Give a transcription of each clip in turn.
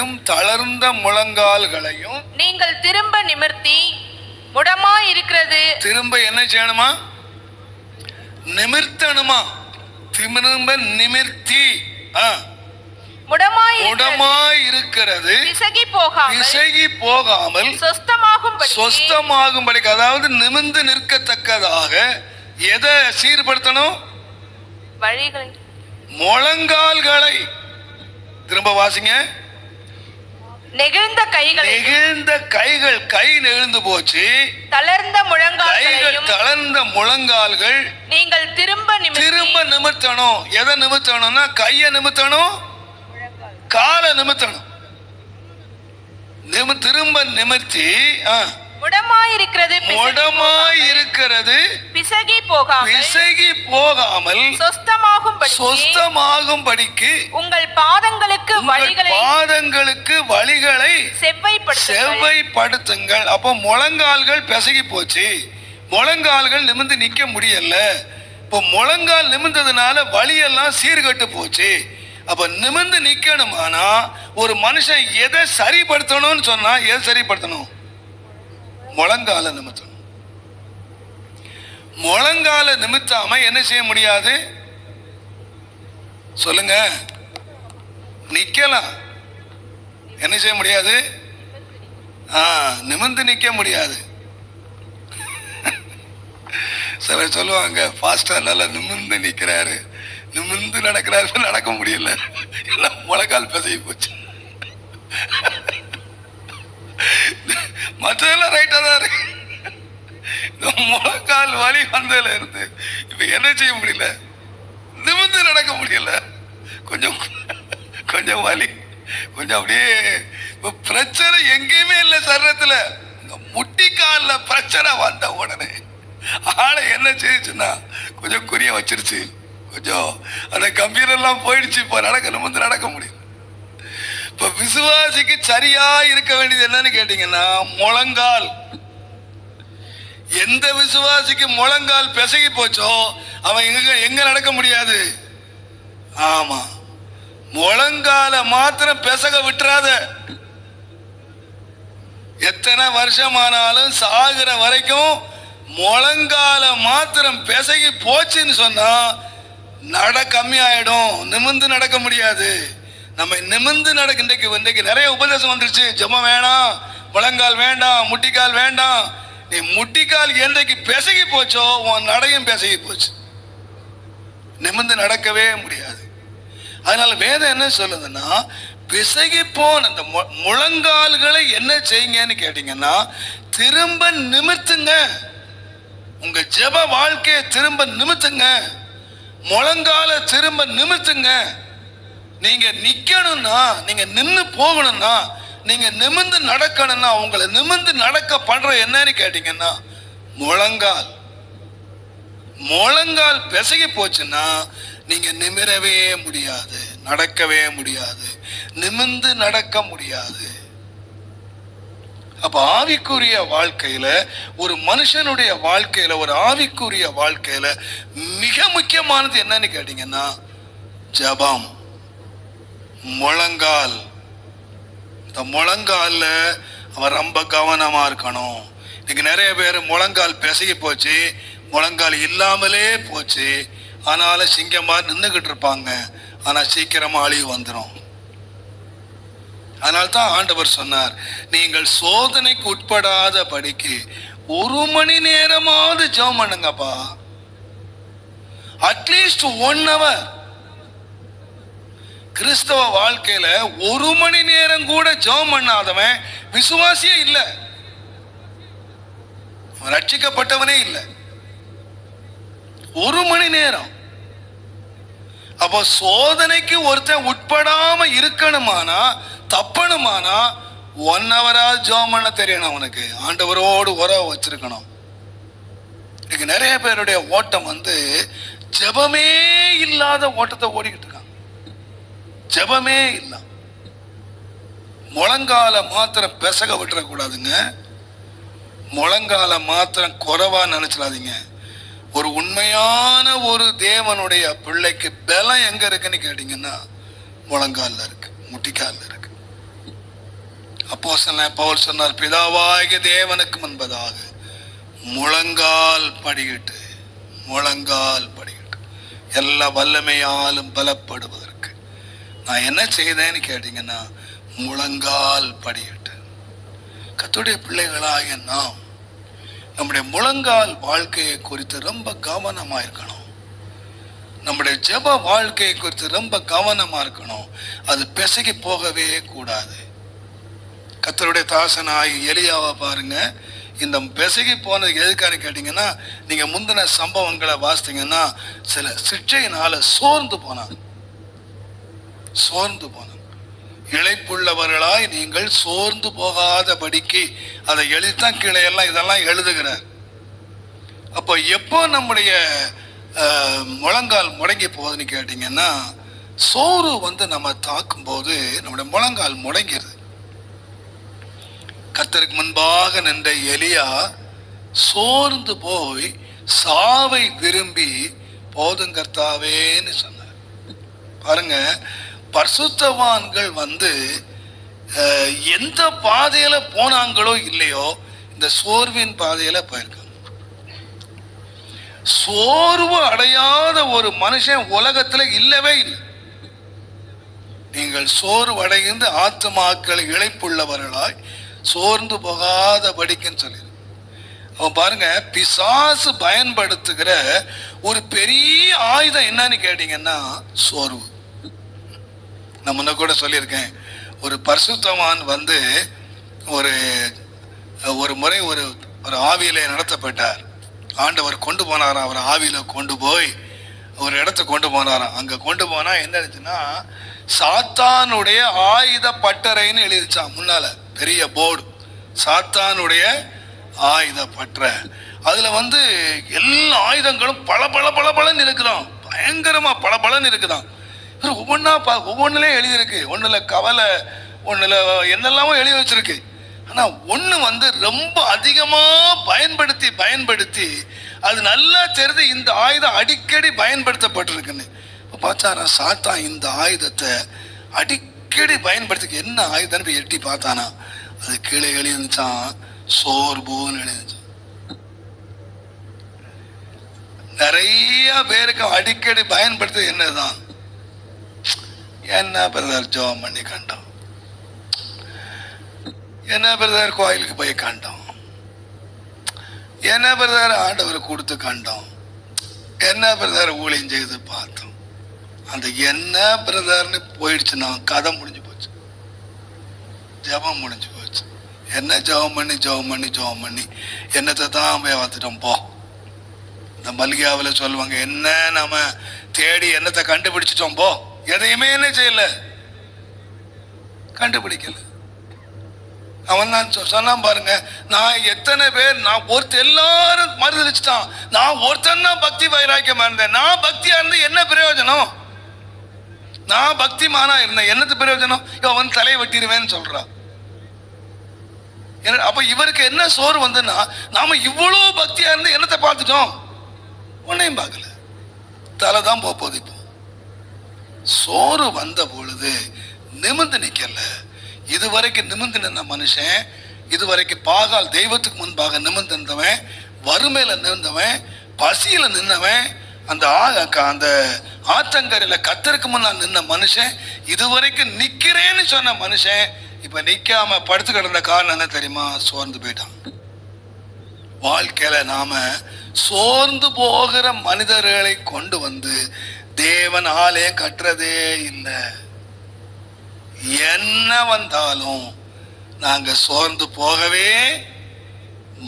கைகளையும் தளர்ந்த முழங்கால்களையும் நீங்கள் திரும்ப நிமிர்த்தி முடமாய் இருக்கிறது. திரும்ப என்ன செய்யணுமா? நிமிர்த்தணுமா? திரும்ப நிமிர்த்தி முடமாய் இருக்கிறது பிசகி போகாமல் சொஸ்தமாகும்படி, அதாவது நிமிர்ந்து நிற்கத்தக்கதாக எதை சீர்படுத்தணும்? வழிகளை, முழங்கால்களை. திரும்ப வாசிங்க. நெகிழ்ந்த கைகள், கை நெகிழ்ந்து போச்சு. தளர்ந்த முழங்கால்கள் நீங்கள் திரும்ப நிமிர்த்தணும். எதை நிமிர்த்தணும்னா கையை நிமிர்த்தணும், காலை நிமிர்த்தணும். திரும்ப நிமிர்த்தி முடமாயிருக்கிறது பிசகி போகாமல் சொஸ்தமாகும்படிக்கு உங்கள் பாதங்களுக்கு வழிகளை செவ்வைப்படுத்துங்கள். அப்போ முழங்கால்கள் பிசகி போச்சு, முழங்கால்கள் நிமிர்ந்து நிக்க முடியல. இப்போ முழங்கால் நிமிர்ந்ததுனால வழியெல்லாம் சீர்கட்டு போச்சு. அப்ப நிமிர்ந்து நிக்கணுமானா ஒரு மனுஷன் எதை சரிப்படுத்தணும்னு சொன்னா எதை சரிப்படுத்தணும்? முழங்கால நிமித்தணும். முழங்கால நிமித்தாம என்ன செய்ய முடியாது? சொல்லுங்க. நிக்கலாம், என்ன செய்ய முடியாது? நிமிர்ந்து நிக்க முடியாது. சிலர் சொல்லுவாங்க, பாஸ்டர் நல்லா நிமிர்ந்து நிக்கிறாரு, நிமிர்ந்து நடக்கிறாரு, நடக்க முடியல, எல்லாம் முழங்கால் பிசகி போச்சு. மற்றதெல்லாம் ரைட்டா தான் இருக்கு. முழங்கால் வலி வந்ததுல இருந்து இப்ப என்ன செய்ய முடியல? நிமிர்ந்து நடக்க முடியல. கொஞ்சம் வலி, கொஞ்சம் அப்படியே. பிரச்சனை எங்கேயுமே இல்லை சரீரத்துல. முட்டி கால்ல பிரச்சனை வந்த உடனே ஆளை என்ன செய்யுச்சுன்னா கொஞ்சம் குறிய வச்சிருச்சு, கொஞ்சம் அந்த கம்பீரெல்லாம் போயிடுச்சு. இப்ப நிமிர்ந்து நடக்க முடியும். இப்ப விசுவாசிக்கு சரியா இருக்க வேண்டியது என்னன்னு கேட்டீங்கன்னா முழங்கால். எந்த விசுவாசிக்கு முழங்கால் பிசகி போச்சோ அவன் எங்க நடக்க முடியாது. ஆமா, முழங்கால மாத்திரம் பிசக விட்டுறாத. எத்தனை வருஷமானாலும் சாகுற வரைக்கும் முழங்கால மாத்திரம் பிசகி போச்சுன்னு சொன்னா நட கம்மி ஆயிடும், நிமிர்ந்து நடக்க முடியாது. நம்ம நிமிர்ந்து இன்றைக்கு நிறைய உபதேசம் வந்துருச்சு. ஜெபம் வேணாம், முழங்கால் வேண்டாம், முட்டிக்கால் வேண்டாம். நீ முட்டிக்கால் என்றைக்கு பிசகி போச்சோ உன் நடையும் பிசகி போச்சு, நிமிர்ந்து நடக்கவே முடியாது. அதனால வேதம் என்ன சொல்லுதுன்னா, பிசகி போன அந்த முழங்கால்களை என்ன செய்யுங்கன்னு கேட்டீங்கன்னா திரும்ப நிமிர்த்துங்க. உங்க ஜெப வாழ்க்கையை திரும்ப நிமிர்த்துங்க, முழங்கால திரும்ப நிமிர்த்துங்க. நீங்க நிக்கணும்னா, நீங்க நின்னு போகணும்னா, நீங்க நிமிர்ந்து நடக்கணும்னா, உங்களை நிமிர்ந்து நடக்க பண்ற என்னன்னு கேட்டீங்கன்னா முழங்கால் பிசகி போச்சுன்னா நீங்க நிமிரவே முடியாது, நடக்கவே முடியாது, நிமிர்ந்து நடக்க முடியாது. அப்ப ஆவிக்குரிய வாழ்க்கையில, ஒரு மனுஷனுடைய வாழ்க்கையில, ஒரு ஆவிக்குரிய வாழ்க்கையில மிக முக்கியமானது என்னன்னு கேட்டீங்கன்னா ஜெபம், முழங்கால். இந்த முழங்கால்ல அவன் ரொம்ப கவனமா இருக்கணும். இன்னைக்கு நிறைய பேர் முழங்கால் பிசகி போச்சு, முழங்கால் இல்லாமலே போச்சு, ஆனாலும் சிங்கமா நின்றுகிட்டு இருப்பாங்க. ஆனா சீக்கிரமா அழிவு வந்துடும். அதனால்தான் ஆண்டவர் சொன்னார், நீங்கள் சோதனைக்கு உட்படாத படிக்கு 1 மணி நேரமாவது ஜெபம் பண்ணுங்கப்பா. At least 1 hour. கிறிஸ்தவ வாழ்க்கையில 1 மணி நேரம் கூட ஜெபம் பண்ணாதவன் விசுவாசியே இல்லை, ரட்சிக்கப்பட்டவனே இல்லை. 1 மணி நேரம். அப்போ சோதனைக்கு ஒருத்தன் உட்படாம இருக்கணுமானா, தப்பணுமானா 1 hour ஜெபம் பண்ண தெரியணும் அவனுக்கு, ஆண்டவரோடு உறவு வச்சிருக்கணும். இன்னைக்கு நிறைய பேருடைய ஓட்டம் ஜெபமே இல்லாத ஓட்டத்தை ஓடிக்கிட்டு இருக்காங்க. ஜெபமே இல்லை. முழங்கால மாத்திரம் பெசக விட்டுறக்கூடாதுங்க, முழங்கால மாத்திரம் குறைவா நினைச்சிடாதீங்க. ஒரு உண்மையான ஒரு தேவனுடைய பிள்ளைக்கு பலம் எங்க இருக்குன்னு கேட்டீங்கன்னா முழங்கால இருக்கு, முட்டிக்கால இருக்கு. அப்போஸ்தலனாகிய பவுல் சொன்னார், பிதாவாகிய தேவனுக்கு முன்பதாக முழங்கால் படியிட்டு எல்லா வல்லமையாலும் பலப்படுவதற்கு நான் என்ன செய்தேன்னு கேட்டீங்கன்னா, முழங்கால் படியிட்டு. கர்த்தருடைய பிள்ளைகளாகிய நாம் நம்முடைய முழங்கால் வாழ்க்கையை குறித்து ரொம்ப கவனமா இருக்கணும். நம்முடைய ஜெப வாழ்க்கையை குறித்து ரொம்ப கவனமா இருக்கணும். அது பிசகி போகவே கூடாது. கர்த்தருடைய தாசனாகி எலியாவை பாருங்க, இந்த பிசகி போனது எதுக்கான்னு கேட்டீங்கன்னா, நீங்க முந்தின சம்பவங்களை வாசித்தீங்கன்னா சில சிற்றையினால சோர்ந்து போனாங்க. இளைப்புள்ளவர்களாய் நீங்கள் சோர்ந்து போகாதபடிக்கு அதை எழுதித்தான் கீழே எல்லாம் இதெல்லாம் எழுதுகிறார். அப்போ எப்போ நம்முடைய முழங்கால் முடங்கி போகுதுன்னு கேட்டீங்கன்னா, சோறு நம்ம தாக்கும் போது நம்முடைய முழங்கால் முடங்கிடுது. கர்த்தருக்கு முன்பாக நின்ற எலியா சோர்ந்து போய் சாவை விரும்பி போதும் கர்த்தாவேன்னு சொன்னார். பாருங்க, பரிசுத்தவான்கள் எந்த பாதையில போனாங்களோ இல்லையோ இந்த சோர்வின் பாதையில போயிருக்காங்க. சோர்வு அடையாத ஒரு மனுஷன் உலகத்துல இல்லவே இல்லை. நீங்கள் சோர்வு அடைந்து ஆத்துமாக்கள் இளைப்புள்ளவர்களாய் சோர்ந்து போகாதபடிக்குன்னு சொல்லி அவன் பாருங்க, பிசாசு பயன்படுத்துகிற ஒரு பெரிய ஆயுதம் என்னன்னு கேட்டீங்கன்னா சோர்வு. நான் முன்ன கூட சொல்லியிருக்கேன், ஒரு பரிசுத்தவான் ஒரு முறை ஒரு ஆவியில நடத்தப்பட்டார். ஆண்டவர் கொண்டு போனாராம். அவர் ஆவியில கொண்டு போய் ஒரு இடத்துக்கு கொண்டு போனாராம். அங்க கொண்டு போனா என்ன இருந்துச்சுன்னா, சாத்தானுடைய ஆயுத பட்டறைன்னு எழுதிச்சான். முன்னால பெரிய போர்டு, சாத்தானுடைய ஆயுத பட்டறை. அதுல எல்லா ஆயுதங்களும் பளபளன்னு இருக்குதான், பயங்கரமா பளபளன்னு இருக்குதான். ஒவ்வொன்றுலயும் எழுதியிருக்கு. ஒண்ணுல கவலை, ஒண்ணுல என்னெல்லாமோ எழுதி வச்சிருக்கு. ஆனா ஒண்ணு ரொம்ப அதிகமா பயன்படுத்தி அது நல்லா தெரிஞ்சு இந்த ஆயுதம் அடிக்கடி பயன்படுத்தப்பட்டிருக்குன்னு பார்த்தாரா. சாத்தான் இந்த ஆயுதத்தை அடிக்கடி பயன்படுத்தி என்ன ஆயுதம் எட்டி பார்த்தானா, அது கீழே எழுதிச்சான் சோர்வுன்னு எழுதிச்சான். நிறைய பேருக்கு அடிக்கடி பயன்படுத்துறது என்னதான், என்ன பிரதர் ஜெபம் பண்ணி கண்டோம், என்ன பிரதர் கோயிலுக்கு போய் கண்டோம், என்ன பிரதர் ஆண்டவர் கொடுத்து கண்டோம், என்ன பிரதர் ஊழியம் செய்து பார்த்தோம். அந்த என்ன பிரதர்னு போயிடுச்சுன்னா கதை முடிஞ்சு போச்சு, ஜெபம் முடிஞ்சு போச்சு. என்ன ஜெபம் பண்ணி என்னத்தை தான் போய் பார்த்துட்டோம் போ. இந்த மல்லிகாவில் சொல்லுவாங்க, என்ன நம்ம தேடி என்னத்தை கண்டுபிடிச்சிட்டோம் போ. எதையுமே என்ன செய்யல, கண்டுபிடிக்கல. அவன் தான் சொன்னான் பாருங்க, நான் எத்தனை பேர், நான் எல்லாரும் மறுதளிச்சுட்டான், நான் ஒருத்தன் தான் பக்தி வைராக்கியமா இருந்தேன். நான் பக்தியா இருந்து என்ன பிரயோஜனம், நான் பக்திமானா இருந்தேன், என்னது பிரயோஜனம், அவன் தலையை வெட்டிடுவேன்னு சொல்றான். அப்ப இவருக்கு என்ன சோறு வந்துன்னா, நாம இவ்வளவு பக்தியா இருந்து என்னத்தை பார்த்துட்டோம், ஒன்னையும் பார்க்கல, தலை தான் போகுது. இப்போ சோறு வந்த பொழுது நிமிர்ந்து நிக்கல. இதுவரைக்கும் நிமிர்ந்து நின்ற மனுஷன், இதுவரைக்கும் பாகால் தெய்வத்துக்கு முன்பாக நிமிர்ந்து நின்றவன், வறுமையில நின்றவன், பசியில நின்றவன், அந்த ஆற்றங்கரையில கத்தருக்கு முன்னால் நின்ன மனுஷன், இதுவரைக்கும் நிக்கிறேன்னு சொன்ன மனுஷன் இப்ப நிக்காம படுத்து கிடந்த காரணம் என்ன தெரியுமா, சோர்ந்து போயிட்டான். வாழ்க்கையில நாம சோர்ந்து போகிற மனிதர்களை கொண்டு தேவன் ஆலய கட்டுறதே இல்லை. என்ன வந்தாலும் நாங்க சோர்ந்து போகவே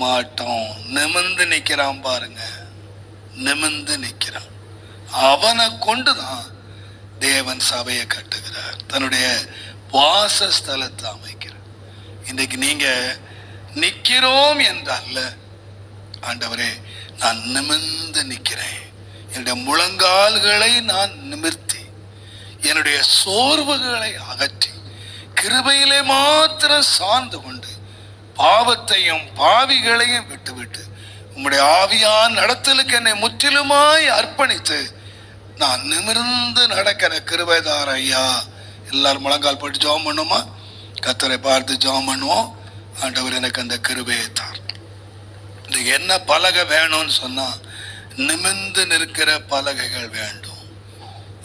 மாட்டோம். நிமிர்ந்து நிக்கிறான் பாருங்க, நிமிர்ந்து நிக்கிறான். அவனை கொண்டுதான் தேவன் சபையை கட்டுகிறார், தன்னுடைய வாசஸ்தலத்தை அமைக்கிறார். இன்னைக்கு நீங்க நிக்கிறோம் என்றல்ல, ஆண்டவரே நான் நிமிர்ந்து நிக்கிறேன், என்னுடைய முழங்கால்களை நான் நிமிர்த்தி என்னுடைய சோர்வுகளை அகற்றி கிருபையிலே மாத்திரம் சார்ந்து கொண்டு பாவத்தையும் பாவிகளையும் விட்டுவிட்டு உம்முடைய ஆவியான் நடத்தலுக்கு என்னை முற்றிலுமாய் அர்ப்பணித்து நான் நிமிர்ந்து நடக்கிற கிருபைதார் ஐயா. எல்லாரும் முழங்கால் போட்டு ஜெபம் பண்ணுமா? கர்த்தரை பார்த்து ஜெபம் பண்ணுவோம். ஆண்டவர் எனக்கு அந்த கிருபையை தார். இந்த என்ன பலகை வேணும்னு சொன்னா நிமிர்ந்து நிற்கிற பலகைகள் வேண்டும்.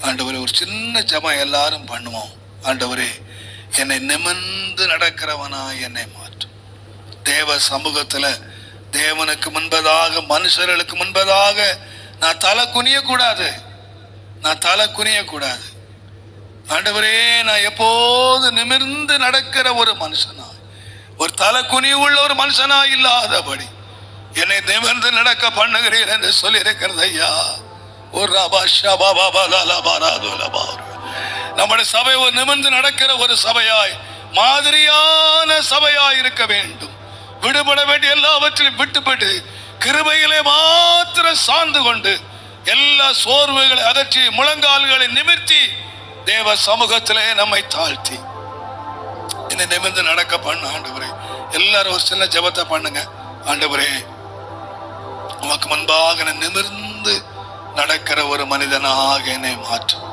ஆண்டவரே, ஒரு சின்ன ஜெபம் எல்லாரும் பண்ணுவோம். ஆண்டவரே, என்னை நிமிர்ந்து நடக்கிறவனா என்னை மாற்றும். தேவ சமூகத்துல தேவனுக்கு முன்பதாக, மனுஷர்களுக்கு முன்பதாக நான் தலை குனிய கூடாது. நான் தலை குனிய கூடாது. ஆண்டவரே, நான் எப்போது நிமிர்ந்து நடக்கிற ஒரு மனுஷனா, ஒரு தலை குனிவுள்ள ஒரு மனுஷனா இல்லாதபடி என்னை நிமிர்ந்து நடக்க பண்ணுகிறீர் என்று சொல்லி இருக்கிறது ஐயா. ஒரு நம்முடைய சபை ஒரு நிமிர்ந்து நடக்கிற ஒரு சபையாய், மாதிரியான சபையாய் இருக்க வேண்டும். விடுபட வேண்டிய எல்லாவற்றையும் விட்டுப்பட்டு கிருபையிலே மாத்திரம் சார்ந்து கொண்டு எல்லா சோர்வுகளை அகற்றி முழங்கால்களை நிமிர்த்தி தேவ சமூகத்திலே நம்மை தாழ்த்தி என்னை நிமிர்ந்து நடக்க பண்ண ஆண்டவரே. எல்லாரும் ஒரு சின்ன ஜெபத்தை பண்ணுங்க. ஆண்டவரே, உமக்கு முன்பாக நிமிர்ந்து நடக்கிற ஒரு மனிதனாக என்னை மாற்றும்.